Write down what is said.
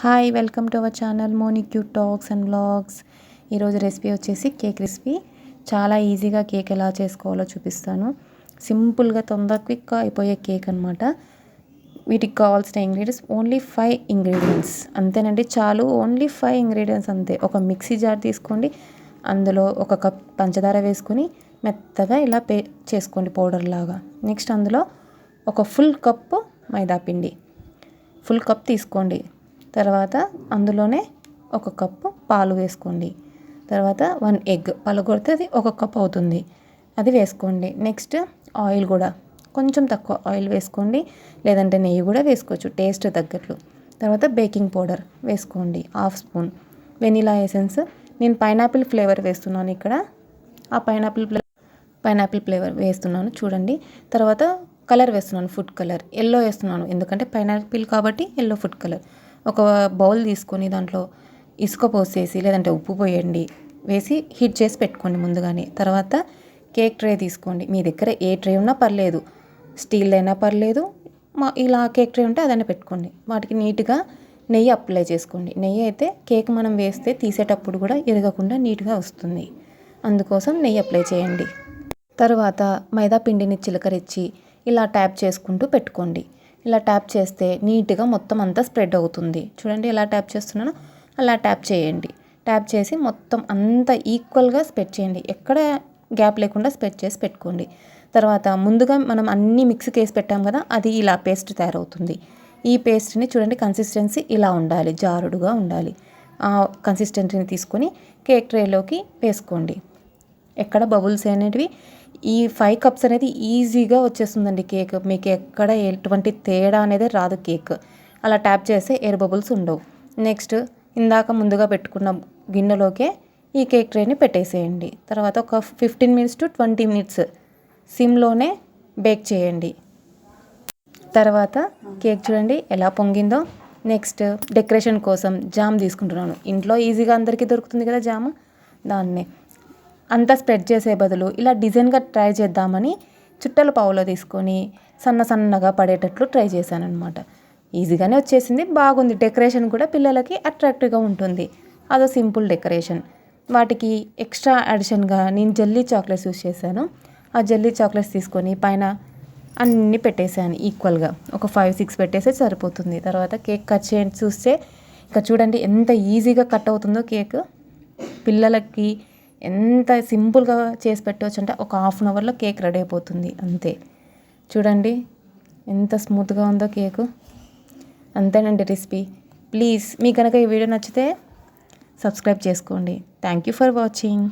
Hi welcome to our channel Moni cute talks and vlogs. ఈరోజు recipe వచ్చేసి cake recipe. చాలా ఈజీగా కేక్ ఎలా చేసుకోవాలో చూపిస్తాను. సింపుల్గా క్విక్గా అయిపోయే కేక్ అనమాట. వీటికి కావాల్సిన ఇంగ్రీడియంట్స్ ఓన్లీ 5 ఇంగ్రీడియంట్స్ అంతేనండి. చాలు, ఓన్లీ 5 ఇంగ్రీడియంట్స్ అంతే. ఒక మిక్సీ జార్ తీసుకోండి, అందులో 1 కప్ పంచదార వేసుకొని మెత్తగా ఇలా చేసుకోండి పౌడర్ లాగా. నెక్స్ట్ అందులో 1 ఫుల్ కప్పు మైదా పిండి, ఫుల్ కప్ తీసుకోండి. తర్వాత అందులోనే 1 కప్పు పాలు వేసుకోండి. తర్వాత 1 ఎగ్ పలగొడితే అది 1 కప్ అవుతుంది, అది వేసుకోండి. నెక్స్ట్ ఆయిల్ కూడా కొంచెం తక్కువ ఆయిల్ వేసుకోండి, లేదంటే నెయ్యి కూడా వేసుకోవచ్చు టేస్ట్ తగ్గట్లు. తర్వాత బేకింగ్ పౌడర్ వేసుకోండి 1/2 స్పూన్. వెనిలా ఎసెన్స్, నేను పైనాపిల్ ఫ్లేవర్ వేస్తున్నాను ఇక్కడ. ఆ పైనాపిల్ ఫ్లేవర్ వేస్తున్నాను చూడండి. తర్వాత కలర్ వేస్తున్నాను, ఫుడ్ కలర్ ఎల్లో వేస్తున్నాను, ఎందుకంటే పైనాపిల్ కాబట్టి ఎల్లో ఫుడ్ కలర్. ఒక బౌల్ తీసుకొని దాంట్లో ఇసుక పోసేసి లేదంటే ఉప్పు పోయండి, వేసి హీట్ చేసి పెట్టుకోండి ముందుగానే. తర్వాత కేక్ ట్రే తీసుకోండి, మీ దగ్గర ఏ ట్రే ఉన్నా పర్లేదు, స్టీల్ అయినా పర్లేదు, ఇలా కేక్ ట్రే ఉంటే అదైనా పెట్టుకోండి. వాటికి నీట్గా నెయ్యి అప్లై చేసుకోండి. నెయ్యి అయితే కేక్ మనం వేస్తే తీసేటప్పుడు కూడా ఇరగకుండా నీట్గా వస్తుంది, అందుకోసం నెయ్యి అప్లై చేయండి. తర్వాత మైదా పిండిని చిలకరించి ఇలా ట్యాప్ చేసుకుంటూ పెట్టుకోండి. ఇలా ట్యాప్ చేస్తే నీట్గా మొత్తం అంతా స్ప్రెడ్ అవుతుంది. చూడండి ఎలా ట్యాప్ చేస్తున్నానో అలా ట్యాప్ చేయండి. ట్యాప్ చేసి మొత్తం అంతా ఈక్వల్గా స్ప్రెడ్ చేయండి, ఎక్కడ గ్యాప్ లేకుండా స్ప్రెడ్ చేసి పెట్టుకోండి. తర్వాత ముందుగా మనం అన్నీ మిక్సీకి వేసి పెట్టాం కదా, అది ఇలా పేస్ట్ తయారవుతుంది. ఈ పేస్ట్ని చూడండి, కన్సిస్టెన్సీ ఇలా ఉండాలి, జారుడుగా ఉండాలి. ఆ కన్సిస్టెన్సీని తీసుకొని కేక్ ట్రేలోకి వేసుకోండి. ఎక్కడ బబుల్స్ అనేటివి, ఈ 5 కప్స్ అనేది ఈజీగా వచ్చేస్తుందండి కేక్. మీకు ఎక్కడ ఎటువంటి తేడా అనేది రాదు కేక్. అలా ట్యాప్ చేస్తే ఎయిర్ బబుల్స్ ఉండవు. నెక్స్ట్ ఇందాక ముందుగా పెట్టుకున్న గిన్నెలోకే ఈ కేక్ ట్రేని పెట్టేసేయండి. తర్వాత ఒక 15 మినిట్స్ టు 20 మినిట్స్ సిమ్లోనే బేక్ చేయండి. తర్వాత కేక్ చూడండి ఎలా పొంగిందో. నెక్స్ట్ డెకరేషన్ కోసం జామ్ తీసుకుంటున్నాను. ఇంట్లో ఈజీగా అందరికీ దొరుకుతుంది కదా జామ్, దాన్నే అంతా స్ప్రెడ్ చేసే బదులు ఇలా డిజైన్గా ట్రై చేద్దామని చుట్టల పావులో తీసుకొని సన్నగా పడేటట్లు ట్రై చేశాను అనమాట. ఈజీగానే వచ్చేసింది, బాగుంది. డెకరేషన్ కూడా పిల్లలకి అట్రాక్టివ్గా ఉంటుంది. అదో సింపుల్ డెకరేషన్. వాటికి ఎక్స్ట్రా అడిషన్గా నేను జెల్లీ చాక్లెట్స్ యూస్ చేశాను. ఆ జెల్లీ చాక్లెట్స్ తీసుకొని పైన అన్నీ పెట్టేశాను ఈక్వల్గా. ఒక 5-6 పెట్టేస్తే సరిపోతుంది. తర్వాత కేక్ కట్ చేయండి. చూస్తే ఇక చూడండి ఎంత ఈజీగా కట్ అవుతుందో కేక్. పిల్లలకి ఎంత సింపుల్గా చేసి పెట్టవచ్చు అంటే ఒక 1/2 అవర్లో కేక్ రెడీ అయిపోతుంది అంతే. చూడండి ఎంత స్మూత్గా ఉందో కేకు. అంతేనండి రెసిపీ. ప్లీజ్ మీకు కనుక ఈ వీడియో నచ్చితే సబ్స్క్రైబ్ చేసుకోండి. Thank you for watching.